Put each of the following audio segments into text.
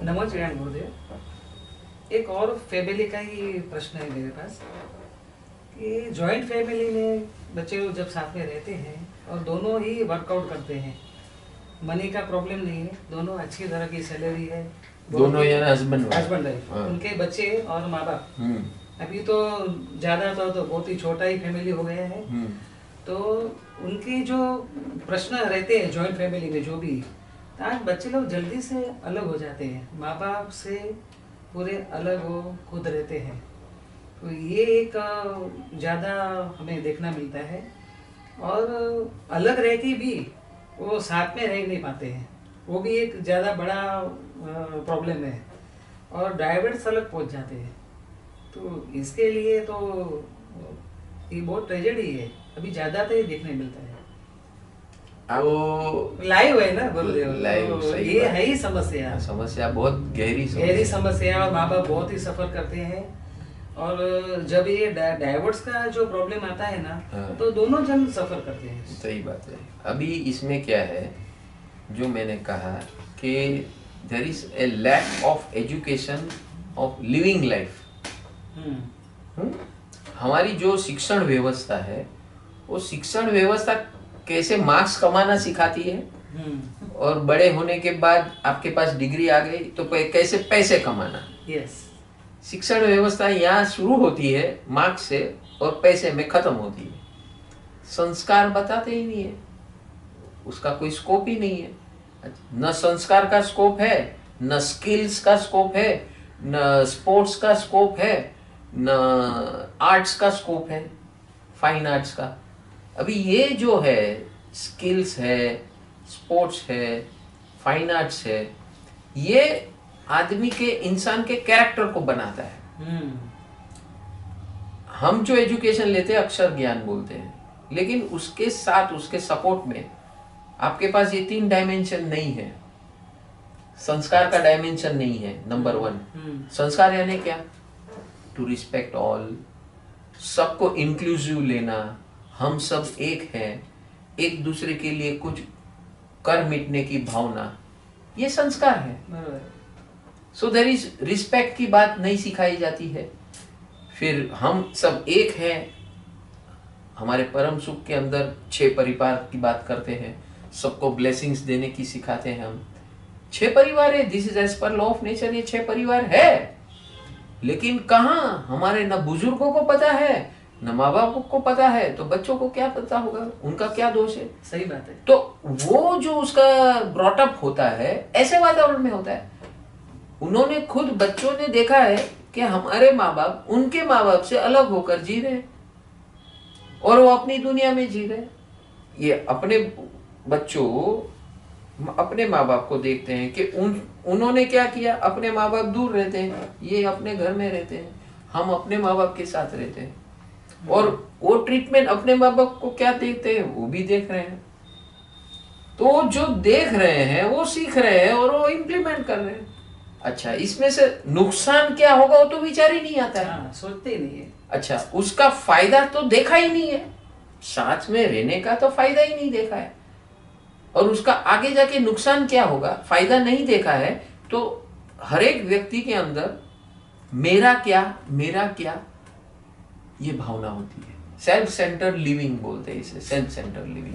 नमस्कार गुरुदेव। एक और फैमिली का ही प्रश्न है मेरे पास कि जॉइंट फैमिली में बच्चे लोग जब साथ में रहते हैं और दोनों ही वर्कआउट करते हैं, मनी का प्रॉब्लम नहीं है, दोनों अच्छी तरह की सैलरी है, दोनों यानी हस्बैंड वाइफ, हाँ। उनके बच्चे और माँ बाप। अभी तो ज़्यादा तो बहुत ही छोटा ही फैमिली हो गया है। तो उनके जो प्रश्न रहते हैं जॉइंट फैमिली में, जो भी आज बच्चे लोग जल्दी से अलग हो जाते हैं, माँ बाप से पूरे अलग वो खुद रहते हैं। तो ये एक ज़्यादा हमें देखना मिलता है। और अलग रह के भी वो साथ में रह नहीं पाते हैं, वो भी एक ज़्यादा बड़ा प्रॉब्लम है। और डाइवर्स अलग पहुंच जाते हैं। तो इसके लिए तो ये बहुत ट्रेजेडी है, अभी ज़्यादा तो ये देखने मिलता है। वो लाइव है ना गुरुदेव, लाइव तो सही ये बात। है ही समस्या। समस्या बहुत गहरी समस्या है और माँ बाप बहुत ही सफर करते हैं। और जब ये डाइवोर्स का जो प्रॉब्लम आता है ना, हाँ। तो दोनों जन सफर करते हैं। सही बात है। अभी इसमें क्या है, जो मैंने कहा कि there is a lack of education of living life. हमारी जो शिक्षण व्यवस्था है, वो शिक्षण व्यवस्था कैसे मार्क्स कमाना सिखाती है, और बड़े होने के बाद आपके पास डिग्री आ गई तो कैसे पैसे कमाना। यस। शिक्षण व्यवस्था यहाँ शुरू होती है मार्क्स से और पैसे में खत्म होती है। संस्कार बताते ही नहीं है, उसका कोई स्कोप ही नहीं है। न संस्कार का स्कोप है, न स्किल्स का स्कोप है, न स्पोर्ट्स का स्कोप है, न आर्ट्स का स्कोप है, फाइन आर्ट्स का। अभी ये जो है स्किल्स है, स्पोर्ट्स है, फाइन आर्ट्स है, ये आदमी के, इंसान के कैरेक्टर को बनाता है। हम जो एजुकेशन लेते हैं अक्षर ज्ञान बोलते हैं, लेकिन उसके साथ, उसके सपोर्ट में आपके पास ये 3 डायमेंशन नहीं है। संस्कार का डायमेंशन नहीं है। नंबर 1 संस्कार यानी क्या? टू रिस्पेक्ट ऑल, सबको इंक्लूसिव लेना, हम सब एक हैं, एक दूसरे के लिए कुछ कर मिटने की भावना, ये संस्कार है। सो देयर इज रिस्पेक्ट की बात नहीं सिखाई जाती है। फिर हम सब एक हैं, हमारे परम सुख के अंदर 6 परिवार की बात करते हैं, सबको ब्लेसिंग्स देने की सिखाते हैं हम। 6 परिवार है, this is as per law of nature, ये 6 परिवार है। लेकिन कहाँ हमारे न बुजुर्गों को पता है, न माँ बाप को पता है, तो बच्चों को क्या पता होगा, उनका क्या दोष है? सही बात है। तो वो जो उसका ब्रॉटअप होता है ऐसे वातावरण में होता है। उन्होंने खुद, बच्चों ने देखा है कि हमारे माँ बाप उनके माँ बाप से अलग होकर जी रहे और वो अपनी दुनिया में जी रहे। ये अपने बच्चों अपने माँ बाप को देखते हैं कि उन्होंने क्या किया, अपने माँ बाप दूर रहते हैं, ये अपने घर में रहते हैं, हम अपने माँ बाप के साथ रहते हैं। और वो ट्रीटमेंट अपने माँ बाप को क्या देखते हैं, वो भी देख रहे हैं। तो जो देख रहे हैं वो सीख रहे हैं और वो इम्प्लीमेंट कर रहे हैं। अच्छा, इसमें से नुकसान क्या होगा वो तो विचार ही नहीं आता है। सोचते ही नहीं है। अच्छा, उसका फायदा तो देखा ही नहीं है, साथ में रहने का तो फायदा ही नहीं देखा है, और उसका आगे जाके नुकसान क्या होगा फायदा नहीं देखा है। तो हर एक व्यक्ति के अंदर मेरा क्या ये भावना होती है। सेल्फ सेंटर लिविंग बोलते हैं इसे, सेल्फ सेंटर लिविंग।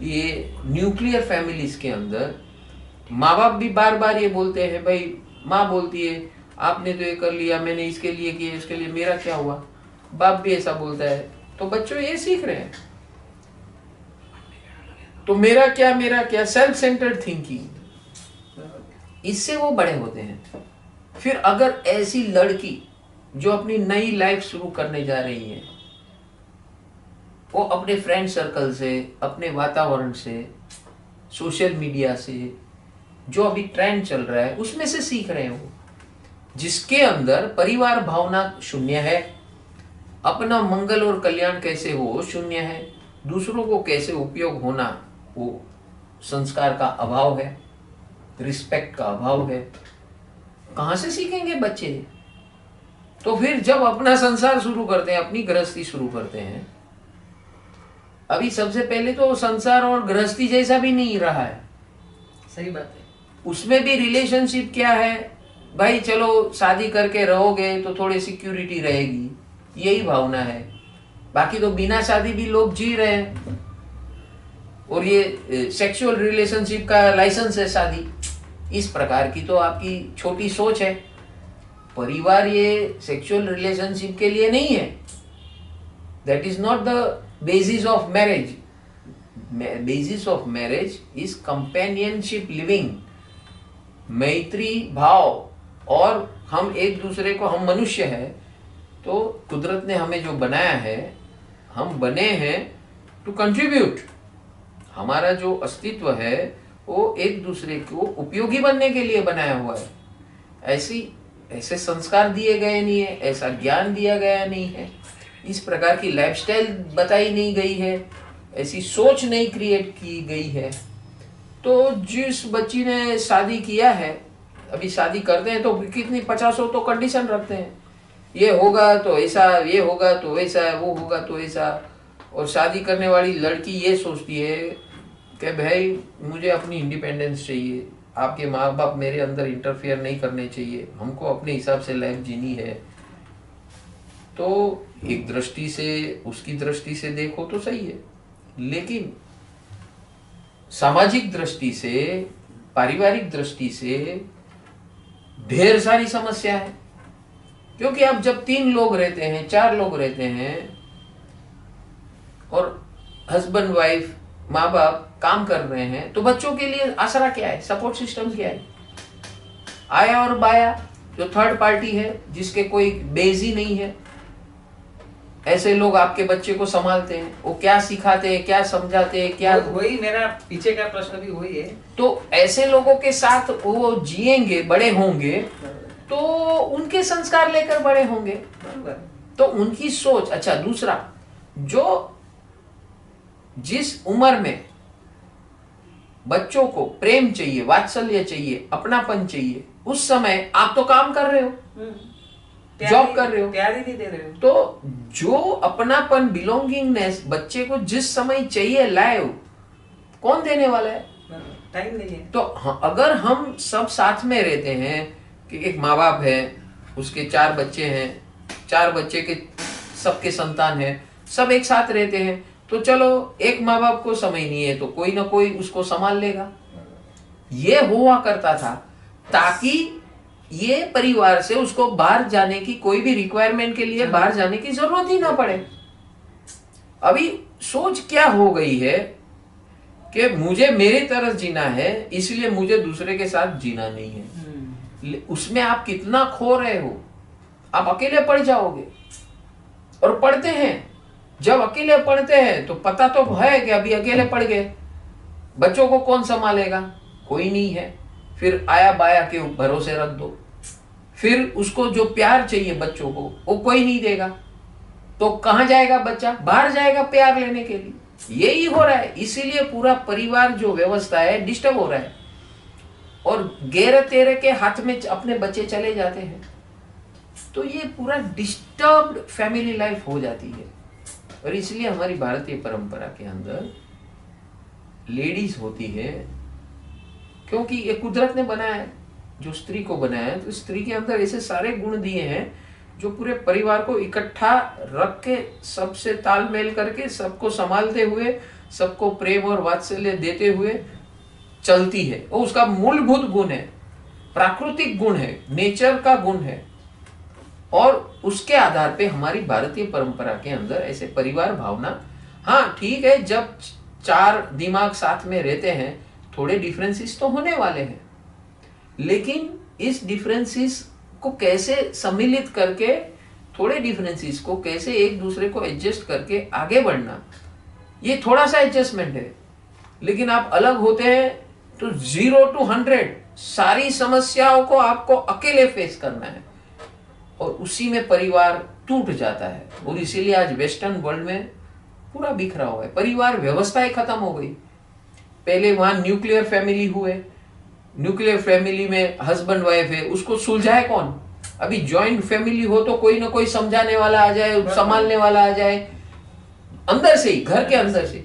ये न्यूक्लियर फैमिलीज के अंदर माँ बाप भी बार बार ये बोलते हैं, भाई माँ बोलती है आपने तो ये कर लिया, मैंने इसके लिए किया, इसके लिए मेरा क्या हुआ। बाप भी ऐसा बोलता है, तो बच्चों ये सीख रहे हैं। तो मेरा क्या, सेल्फ सेंटर्ड थिंकिंग, इससे वो बड़े होते हैं। फिर अगर ऐसी लड़की जो अपनी नई लाइफ शुरू करने जा रही है, वो अपने फ्रेंड सर्कल से, अपने वातावरण से, सोशल मीडिया से, जो अभी ट्रेंड चल रहा है उसमें से सीख रहे हैं, वो जिसके अंदर परिवार भावना शून्य है, अपना मंगल और कल्याण कैसे हो शून्य है, दूसरों को कैसे उपयोग होना वो संस्कार का अभाव है, रिस्पेक्ट का अभाव है। कहां से सीखेंगे बच्चे? तो फिर जब अपना संसार शुरू करते हैं, अपनी गृहस्थी शुरू करते हैं, अभी सबसे पहले तो संसार और गृहस्थी जैसा भी नहीं रहा है। सही बात है। उसमें भी रिलेशनशिप क्या है, भाई चलो शादी करके रहोगे तो थोड़ी सिक्योरिटी रहेगी, यही भावना है। बाकी तो बिना शादी भी लोग जी रहे हैं, और ये सेक्सुअल रिलेशनशिप का लाइसेंस है शादी। इस प्रकार की तो आपकी छोटी सोच है। परिवार ये सेक्सुअल रिलेशनशिप के लिए नहीं है। That is not the basis of marriage. Basis of marriage is companionship living, मैत्री भाव। और हम एक दूसरे को, हम मनुष्य है तो कुदरत ने हमें जो बनाया है, हम बने हैं टू कंट्रीब्यूट। हमारा जो अस्तित्व है वो एक दूसरे को उपयोगी बनने के लिए बनाया हुआ है। ऐसे संस्कार दिए गए नहीं है, ऐसा ज्ञान दिया गया नहीं है, इस प्रकार की लाइफस्टाइल बताई नहीं गई है, ऐसी सोच नहीं क्रिएट की गई है। तो जिस बच्ची ने शादी किया है, अभी शादी करते हैं तो कितनी 50 तो कंडीशन रखते हैं, ये होगा तो ऐसा, ये होगा तो वैसा, वो होगा तो ऐसा। और शादी करने वाली लड़की ये सोचती है कि भाई मुझे अपनी इंडिपेंडेंस चाहिए, आपके माँ बाप मेरे अंदर इंटरफेयर नहीं करने चाहिए, हमको अपने हिसाब से लाइफ जीनी है। तो एक दृष्टि से, उसकी दृष्टि से देखो तो सही है, लेकिन सामाजिक दृष्टि से, पारिवारिक दृष्टि से ढेर सारी समस्या है। क्योंकि अब जब 3 लोग रहते हैं, 4 लोग रहते हैं, और हस्बैंड वाइफ, माँ बाप काम कर रहे हैं, तो बच्चों के लिए आसरा क्या है, सपोर्ट सिस्टम क्या है? आया और बाया जो थर्ड पार्टी है, जिसके कोई बेस ही नहीं है, ऐसे लोग आपके बच्चे को संभालते हैं। वो क्या सिखाते हैं, क्या समझाते हैं, क्या, वही मेरा पीछे का प्रश्न भी वही है। तो ऐसे लोगों के साथ वो जिएंगे, बड़े होंगे, तो उनके संस्कार लेकर बड़े होंगे, तो उनकी सोच। अच्छा, दूसरा, जो जिस उम्र में बच्चों को प्रेम चाहिए, वात्सल्य चाहिए, अपनापन चाहिए, उस समय आप तो काम कर रहे हो, जॉब कर रहे हो, प्यार ही नहीं दे रहे हो। तो जो अपनापन, बिलोंगिंगनेस बच्चे को जिस समय चाहिए लाए, कौन देने वाला है? टाइम नहीं है। तो अगर हम सब साथ में रहते हैं कि एक माँ बाप है, उसके 4 बच्चे हैं, 4 बच्चे के सबके संतान है, सब एक साथ रहते हैं, तो चलो एक माँ बाप को समय नहीं है तो कोई ना कोई उसको संभाल लेगा। ये हुआ करता था ताकि ये परिवार से उसको बाहर जाने की, कोई भी रिक्वायरमेंट के लिए बाहर जाने की जरूरत ही ना पड़े। अभी सोच क्या हो गई है कि मुझे मेरी तरह जीना है, इसलिए मुझे दूसरे के साथ जीना नहीं है। उसमें आप कितना खो रहे हो, आप अकेले पड़ जाओगे। और पढ़ते हैं, जब अकेले पढ़ते हैं तो पता तो है कि अभी अकेले पड़ गए, बच्चों को कौन संभालेगा? कोई नहीं है। फिर आया बाया के भरोसे रख दो, फिर उसको जो प्यार चाहिए बच्चों को वो कोई नहीं देगा, तो कहां जाएगा बच्चा? बाहर जाएगा प्यार लेने के लिए। यही हो रहा है, इसीलिए पूरा परिवार जो व्यवस्था है डिस्टर्ब हो रहा है, और गैर तेरे के हाथ में अपने बच्चे चले जाते हैं, तो ये पूरा डिस्टर्ब्ड फैमिली लाइफ हो जाती है। और इसलिए हमारी भारतीय परंपरा के अंदर लेडीज होती है, क्योंकि ये कुदरत ने बनाया है, जो स्त्री को बनाया है, तो स्त्री के अंदर ऐसे सारे गुण दिए हैं जो पूरे परिवार को इकट्ठा रख के, सबसे तालमेल करके, सबको संभालते हुए, सबको प्रेम और वात्सल्य देते हुए चलती है। वो उसका मूलभूत गुण है, प्राकृतिक गुण है, नेचर का गुण है। और उसके आधार पे हमारी भारतीय परंपरा के अंदर ऐसे परिवार भावना, हाँ ठीक है, जब 4 दिमाग साथ में रहते हैं थोड़े डिफरेंसेस तो होने वाले हैं, लेकिन इस डिफरेंसेस को कैसे सम्मिलित करके, थोड़े डिफरेंसेस को कैसे एक दूसरे को एडजस्ट करके आगे बढ़ना, ये थोड़ा सा एडजस्टमेंट है। लेकिन आप अलग होते हैं तो 0 to 100 सारी समस्याओं को आपको अकेले फेस करना है, और उसी में परिवार टूट जाता है। और इसीलिए आज वेस्टर्न वर्ल्ड में पूरा बिखरा हुआ है, परिवार व्यवस्थाएं खत्म हो गई। पहले वहां न्यूक्लियर फैमिली हुए, न्यूक्लियर फैमिली में हस्बैंड वाइफ है, उसको सुलझाए कौन? अभी जॉइंट फैमिली हो तो कोई ना कोई समझाने वाला आ जाए, संभालने वाला आ जाए, अंदर से ही, घर के अंदर से।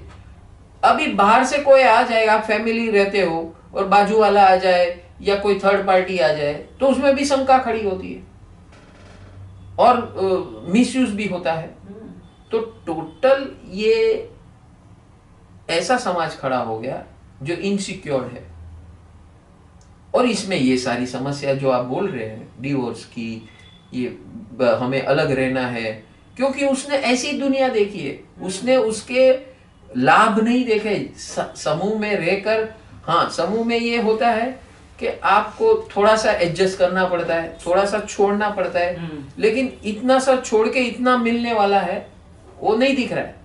अभी बाहर से कोई आ जाए, आप फैमिली रहते हो और बाजू वाला आ जाए या कोई थर्ड पार्टी आ जाए तो उसमें भी शंका खड़ी होती है और मिसयूज भी होता है। तो टोटल ये ऐसा समाज खड़ा हो गया जो इनसिक्योर है। और इसमें ये सारी समस्या जो आप बोल रहे हैं डिवोर्स की, ये हमें अलग रहना है, क्योंकि उसने ऐसी दुनिया देखी है, उसने उसके लाभ नहीं देखे समूह में रहकर। हाँ, समूह में ये होता है कि आपको थोड़ा सा एडजस्ट करना पड़ता है, थोड़ा सा छोड़ना पड़ता है, लेकिन इतना सा छोड़ के इतना मिलने वाला है वो नहीं दिख रहा है।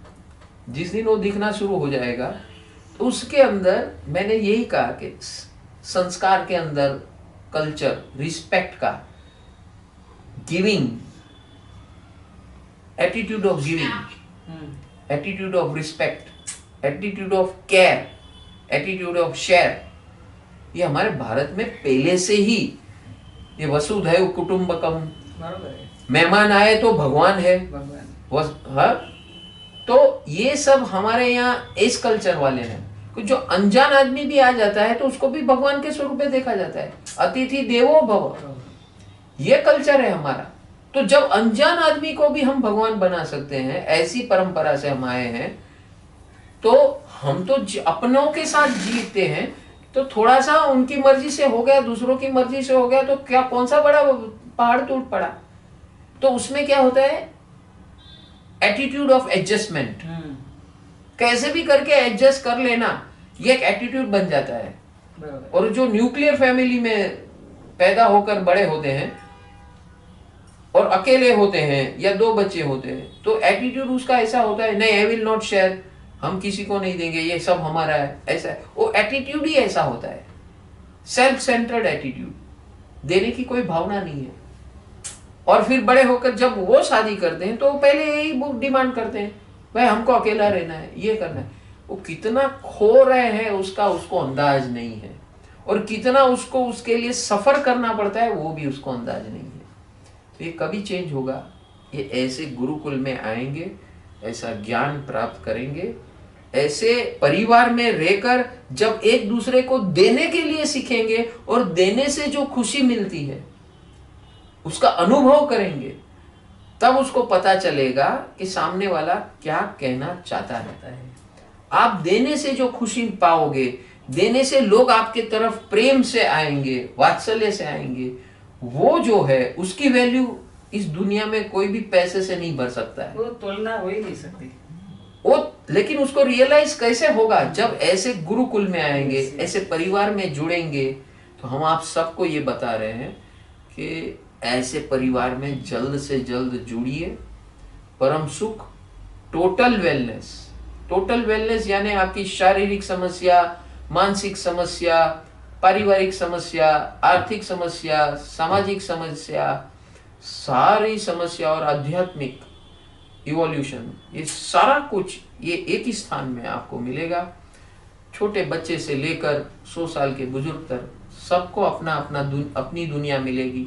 जिस दिन वो दिखना शुरू हो जाएगा तो उसके अंदर मैंने यही कहा कि संस्कार के अंदर कल्चर, रिस्पेक्ट का, giving, attitude of giving, attitude of respect, attitude of care, attitude of share, ये हमारे भारत में पहले से ही, ये वसुधैव कुटुंबकम, मेहमान आए तो भगवान है, हाँ, तो ये सब हमारे यहाँ इस कल्चर वाले हैं। जो अनजान आदमी भी आ जाता है तो उसको भी भगवान के स्वरूप में देखा जाता है, अतिथि देवो भव, ये कल्चर है हमारा। तो जब अनजान आदमी को भी हम भगवान बना सकते हैं, ऐसी परंपरा से हम आए हैं, तो हम तो अपनों के साथ जीते हैं। तो थोड़ा सा उनकी मर्जी से हो गया, दूसरों की मर्जी से हो गया, तो क्या कौन सा बड़ा पहाड़ टूट पड़ा। तो उसमें क्या होता है, एटीट्यूड ऑफ एडजस्टमेंट, कैसे भी करके एडजस्ट कर लेना, ये एक एटीट्यूड बन जाता है। और जो न्यूक्लियर फैमिली में पैदा होकर बड़े होते हैं और अकेले होते हैं या 2 बच्चे होते हैं, तो एटीट्यूड उसका ऐसा होता है, नहीं, आई विल नॉट शेयर, हम किसी को नहीं देंगे, ये सब हमारा है, ऐसा है। वो एटीट्यूड ही ऐसा होता है, सेल्फ सेंटर्ड एटीट्यूड, देने की कोई भावना नहीं है। और फिर बड़े होकर जब वो शादी करते हैं तो वो पहले यही डिमांड करते हैं, भाई हमको अकेला रहना है, ये करना है। वो कितना खो रहे हैं उसका उसको अंदाज नहीं है, और कितना उसको उसके लिए सफर करना पड़ता है वो भी उसको अंदाज नहीं है। तो ये कभी चेंज होगा, ये ऐसे गुरुकुल में आएंगे, ऐसा ज्ञान प्राप्त करेंगे, ऐसे परिवार में रहकर जब एक दूसरे को देने के लिए सीखेंगे और देने से जो खुशी मिलती है उसका अनुभव करेंगे, तब उसको पता चलेगा कि सामने वाला क्या कहना चाहता है। आप देने से जो खुशी पाओगे, देने से लोग आपके तरफ प्रेम से आएंगे, वात्सल्य से आएंगे, वो जो है उसकी वैल्यू इस दुनिया में कोई भी पैसे से नहीं भर सकता है, वो तुलना हो ही नहीं सकती वो। लेकिन उसको रियलाइज कैसे होगा, जब ऐसे गुरुकुल में आएंगे, ऐसे परिवार में जुड़ेंगे। तो हम आप सबको ये बता रहे हैं कि ऐसे परिवार में जल्द से जल्द जुड़िए। परम सुख, टोटल वेलनेस, टोटल वेलनेस यानी आपकी शारीरिक समस्या, मानसिक समस्या, पारिवारिक समस्या, आर्थिक समस्या, सामाजिक समस्या, सारी समस्या और आध्यात्मिक इवोल्यूशन, ये सारा कुछ ये एक ही स्थान में आपको मिलेगा। छोटे बच्चे से लेकर 100 साल के बुजुर्ग तक सबको अपना अपना अपनी दुनिया मिलेगी।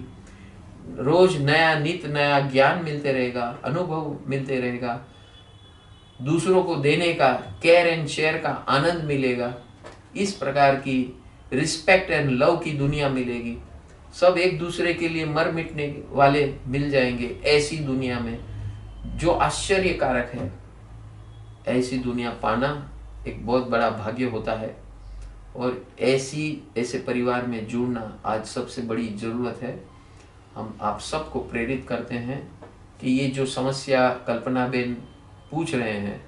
रोज नया नित नया ज्ञान मिलते रहेगा, अनुभव मिलते रहेगा, दूसरों को देने का, केयर एंड शेयर का आनंद मिलेगा। इस प्रकार की रिस्पेक्ट एंड लव की दुनिया मिलेगी। सब एक दूसरे के लिए मर मिटने वाले मिल जाएंगे ऐसी दुनिया में, जो आश्चर्यकारक है। ऐसी दुनिया पाना एक बहुत बड़ा भाग्य होता है, और ऐसे परिवार में जुड़ना आज सबसे बड़ी जरूरत है। हम आप सबको प्रेरित करते हैं कि ये जो समस्या कल्पना बेन पूछ रहे हैं,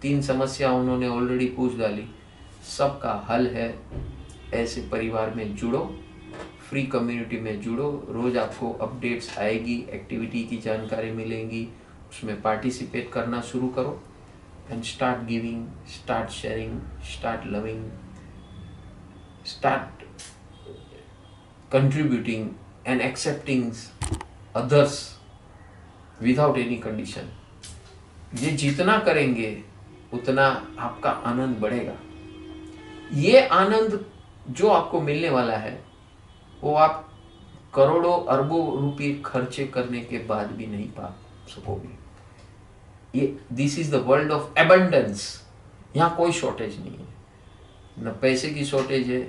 तीन समस्या उन्होंने ऑलरेडी पूछ डाली, सबका हल है। ऐसे परिवार में जुड़ो, फ्री कम्युनिटी में जुड़ो, रोज आपको अपडेट्स आएगी, एक्टिविटी की जानकारी मिलेंगी, उसमें पार्टिसिपेट करना शुरू करो and start giving, start sharing, start loving, start contributing and accepting others without any condition। ये जितना करेंगे उतना आपका आनंद बढ़ेगा। ये आनंद जो आपको मिलने वाला है वो आप करोड़ों अरबों रुपए खर्चे करने के बाद भी नहीं पा सकोगे। ये this is the world of abundance. यहाँ कोई शॉर्टेज नहीं है, न पैसे की शॉर्टेज है,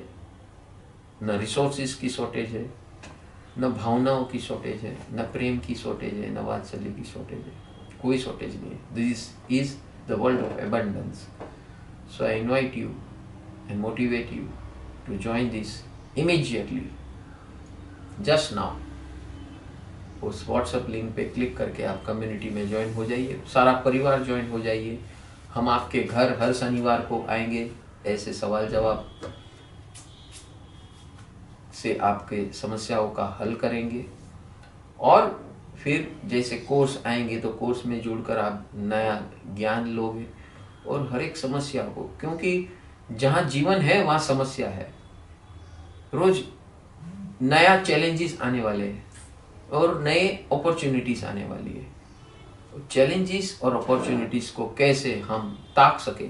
न रिसोर्सेज की शॉर्टेज है, न भावनाओं की शॉर्टेज है, न प्रेम की शॉर्टेज है, न वात्सल्य की शॉर्टेज है, कोई शॉर्टेज नहीं है। This is the world of abundance. So I invite you and motivate you to join this immediately, just now. उस व्हाट्सएप लिंक पे क्लिक करके आप कम्युनिटी में ज्वाइन हो जाइए, सारा परिवार ज्वाइन हो जाइए। हम आपके घर हर शनिवार को आएंगे, ऐसे सवाल जवाब से आपके समस्याओं का हल करेंगे, और फिर जैसे कोर्स आएंगे तो कोर्स में जुड़कर आप नया ज्ञान लोगे और हर एक समस्या को, क्योंकि जहाँ जीवन है वहाँ समस्या है। रोज नया चैलेंजेस आने वाले हैं और नए अपॉर्चुनिटीज आने वाली है। चैलेंजेस और अपॉर्चुनिटीज को कैसे हम ताक सके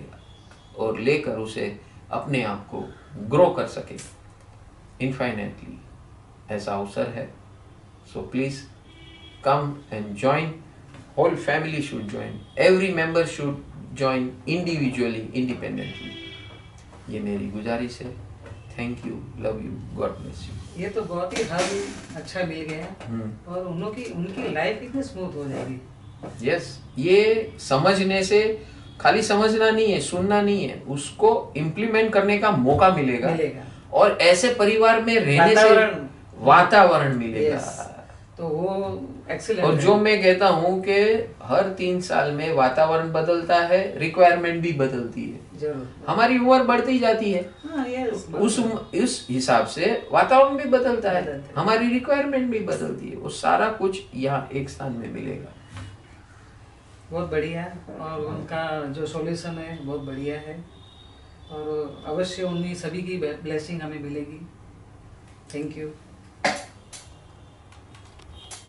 और लेकर उसे अपने आप को ग्रो कर सके इनफाइनेटली, ऐसा अवसर है। So please come and join. Whole family should join, every member should join individually, independently. ये मेरी गुजारिश है। Thank you, love you, God bless you. ये तो बहुत ही हल अच्छा मिल गया और उनकी लाइफ कितनी स्मूथ हो जाएगी। यस, ये समझने से खाली समझना नहीं है, सुनना नहीं है, उसको इम्प्लीमेंट करने का मौका मिलेगा और ऐसे परिवार में रहने से वातावरण मिलेगा। तो वो एक्सीलेंट। और जो मैं कहता हूँ कि हर 3 साल में वातावरण बदलता है, रिक्वायरमेंट भी बदलती है। हमारी उम्र बढ़ती जाती है, उस हिसाब से वातावरण भी बदलता है, हमारी रिक्वायरमेंट भी बदलती है। वो सारा कुछ यहाँ एक स्थान में मिलेगा। बहुत बढ़िया, और उनका जो सॉल्यूशन है बहुत बढ़िया है, और अवश्य उन्हीं सभी की ब्लेसिंग हमें मिलेगी। Thank you.